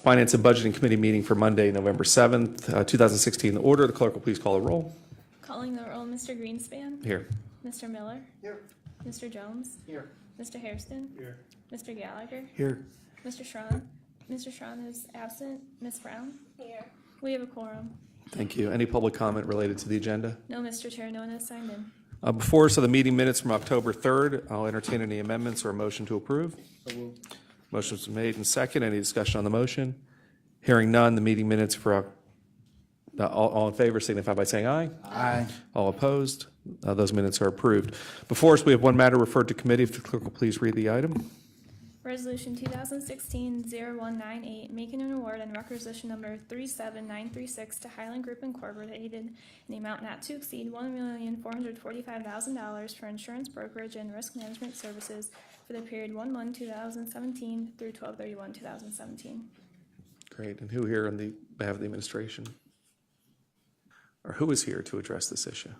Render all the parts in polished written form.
Finance and Budgeting Committee meeting for Monday, November 7th, 2016. Order, the clerk will please call the roll. Calling the roll, Mr. Greenspan. Here. Mr. Miller. Here. Mr. Jones. Here. Mr. Hairston. Here. Mr. Gallagher. Here. Mr. Schron. Mr. Schron is absent. Ms. Brown. Here. We have a quorum. Thank you. Any public comment related to the agenda? No, Mr. Chair, no one has signed in. Before us are the meeting minutes from October 3rd. I'll entertain any amendments or a motion to approve. Motion's made and second. Any discussion on the motion? Hearing none, the meeting minutes for, all in favor signify by saying aye. Aye. All opposed? Those minutes are approved. Before us, we have one matter referred to committee. If the clerk will please read the item. Resolution 2016-0198, making an award on requisition number 37936 to Highland Group Incorporated in the amount not to exceed $1,445,000 for insurance brokerage and risk management services for the period 1/1/2017 through 12/31/2017. Great. And who here on the behalf of the administration? Or who is here to address this issue?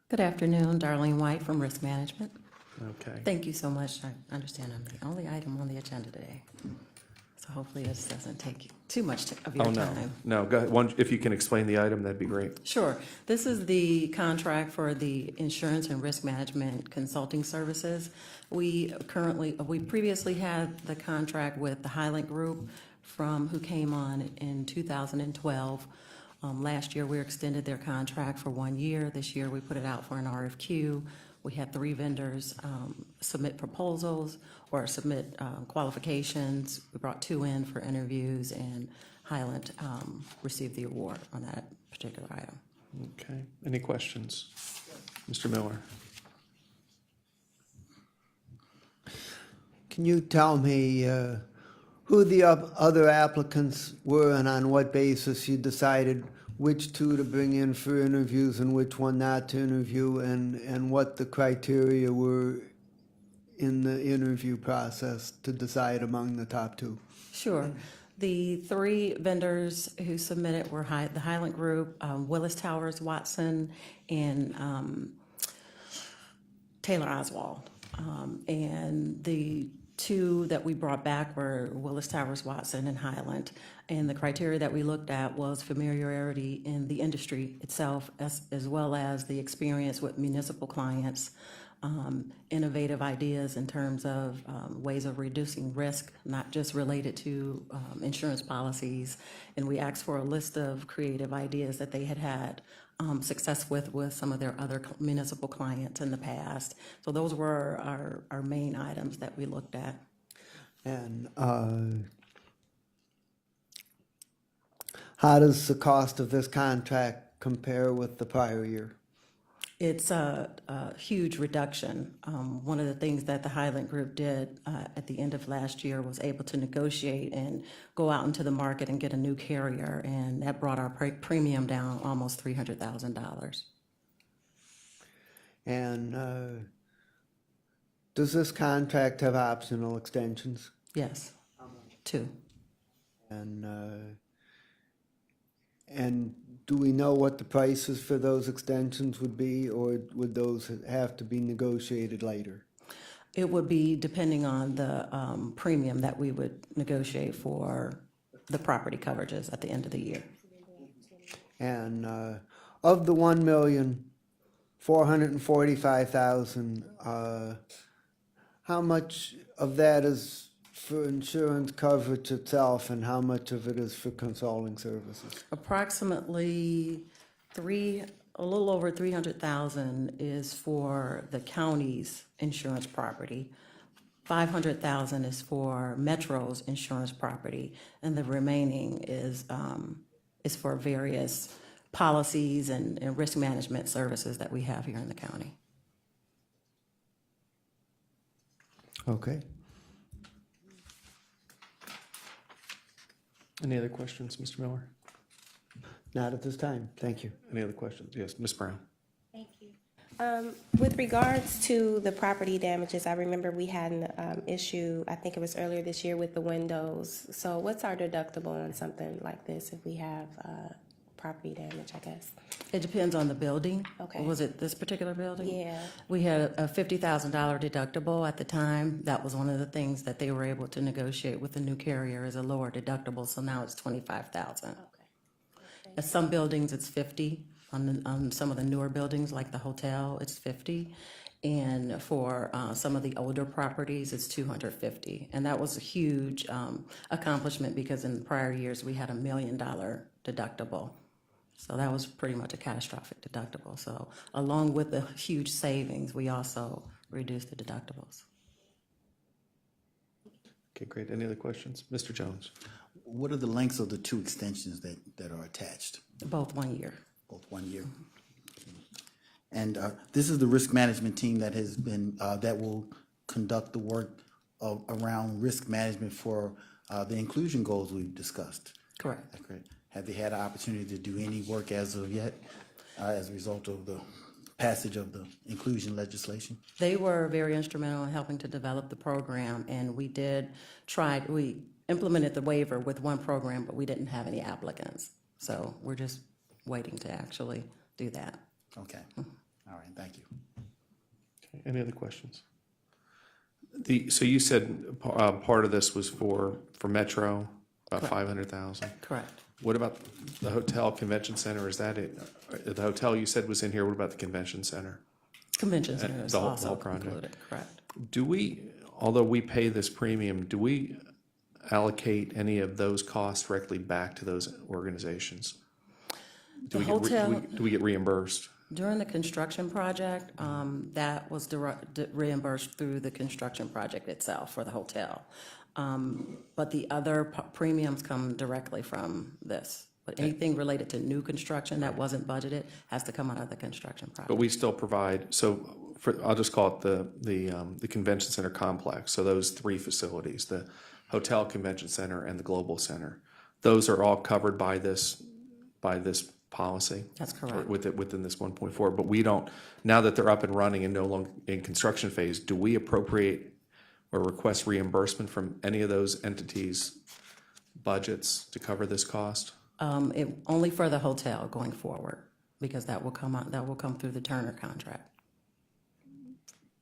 Good afternoon, Darlene White from Risk Management. Okay. Thank you so much. I understand I'm the only item on the agenda today. So hopefully this doesn't take too much of your Oh, no. time. No, go ahead. If you can explain the item, that'd be great. Sure. This is the contract for the insurance and risk management consulting services. We previously had the contract with the Highland Group who came on in 2012. Last year, we extended their contract for 1 year. This year, we put it out for an RFQ. We had 3 vendors submit proposals or submit qualifications. We brought 2 in for interviews, and Highland received the award on that particular item. Okay. Any questions? Mr. Miller? Can you tell me who the other applicants were and on what basis you decided which 2 to bring in for interviews and which one not to interview, and what the criteria were in the interview process to decide among the top 2? Sure. The 3 vendors who submitted were the Highland Group, Willis Towers Watson, and Taylor Oswald. And the 2 that we brought back were Willis Towers Watson and Highland. And the criteria that we looked at was familiarity in the industry itself, as well as the experience with municipal clients, innovative ideas in terms of ways of reducing risk, not just related to insurance policies. And we asked for a list of creative ideas that they had success with some of their other municipal clients in the past. So those were our main items that we looked at. And how does the cost of this contract compare with the prior year? It's a huge reduction. One of the things that the Highland Group did at the end of last year was able to negotiate and go out into the market and get a new carrier, and that brought our premium down almost $300,000. And does this contract have optional extensions? Yes, 2. And do we know what the prices for those extensions would be, or would those have to be negotiated later? It would be depending on the premium that we would negotiate for the property coverages at the end of the year. And of the $1,445,000, how much of that is for insurance coverage itself, and how much of it is for consulting services? Approximately a little over 300,000 is for the county's insurance property. 500,000 is for Metro's insurance property, and the remaining is for various policies and risk management services that we have here in the county. Okay. Any other questions, Mr. Miller? Not at this time. Thank you. Any other questions? Yes, Ms. Brown. Thank you. With regards to the property damages, I remember we had an issue, I think it was earlier this year, with the windows. So what's our deductible on something like this if we have property damage, I guess? It depends on the building. Okay. Was it this particular building? Yeah. We had a $50,000 deductible at the time. That was one of the things that they were able to negotiate with the new carrier is a lower deductible, so now it's $25,000. Okay. At some buildings, it's 50. On some of the newer buildings, like the hotel, it's 50. And for some of the older properties, it's 250. And that was a huge accomplishment because in prior years, we had $1 million deductible. So that was pretty much a catastrophic deductible. So along with the huge savings, we also reduced the deductibles. Okay, great. Any other questions? Mr. Jones? What are the lengths of the two extensions that are attached? Both 1 year. Both 1 year. And this is the risk management team that has been, that will conduct the work around risk management for the inclusion goals we've discussed. Correct. That's great. Have they had an opportunity to do any work as of yet, as a result of the passage of the inclusion legislation? They were very instrumental in helping to develop the program, and we implemented the waiver with one program, but we didn't have any applicants. So we're just waiting to actually do that. Okay. All right, thank you. Okay, any other questions? So you said part of this was for Metro, about 500,000. Correct. What about the hotel convention center? Is that it? The hotel you said was in here. What about the convention center? Convention center is the whole also project. included, correct. Do we, although we pay this premium, do we allocate any of those costs directly back to those organizations? The hotel, Do we get reimbursed? during the construction project, that was reimbursed through the construction project itself for the hotel. But the other premiums come directly from this. But anything related to new construction that wasn't budgeted has to come out of the construction project. But we still provide, I'll just call it the convention center complex. So those three facilities, the hotel, convention center, and the global center, those are all covered by this policy. That's correct. Within this 1.4, but we don't, now that they're up and running and no longer in construction phase, do we appropriate or request reimbursement from any of those entities' budgets to cover this cost? Only for the hotel going forward, because that will come through the Turner contract.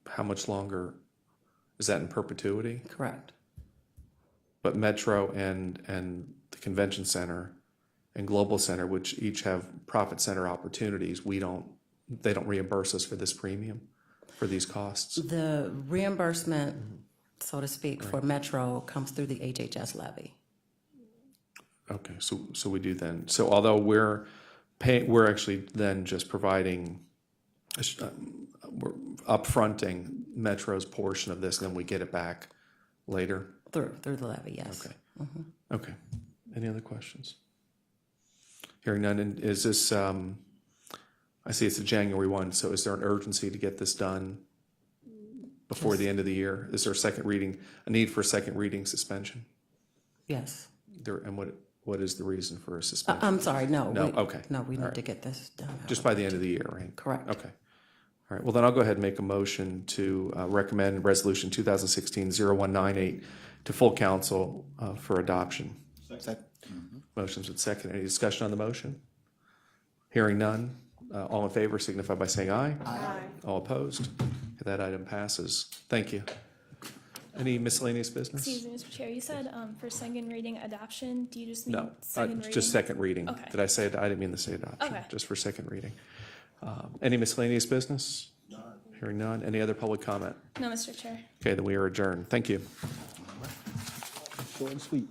How much longer? Is that in perpetuity? Correct. But Metro and the convention center and global center, which each have profit center opportunities, they don't reimburse us for this premium, for these costs? The reimbursement, so to speak, for Metro comes through the HHS levy. Okay, so we do then. So although we're actually then just providing, we're upfronting Metro's portion of this, and then we get it back later? Through the levy, yes. Okay. Okay. Any other questions? Hearing none, and is this, I see it's a January 1, so is there an urgency to get this done before the end of the year? Is there a need for a second reading suspension? Yes. And what is the reason for a suspension? I'm sorry, no. No, okay. No, we All need right. to get this done. Just by the end of the year, right? Correct. Okay. All right, well, then I'll go ahead and make a motion to recommend Resolution 2016-0198 to full council for adoption. Second. Motion's been second. Any discussion on the motion? Hearing none. All in favor signify by saying aye. Aye. All opposed? That item passes. Thank you. Any miscellaneous business? Excuse me, Mr. Chair, you said for second reading adoption, do you just mean No, second reading? just second reading. Okay. Did I say it? I didn't mean to say adoption. Okay. Just for second reading. Any miscellaneous business? Hearing none. Any other public comment? No, Mr. Chair. Okay, then we are adjourned. Thank you. Short and sweet.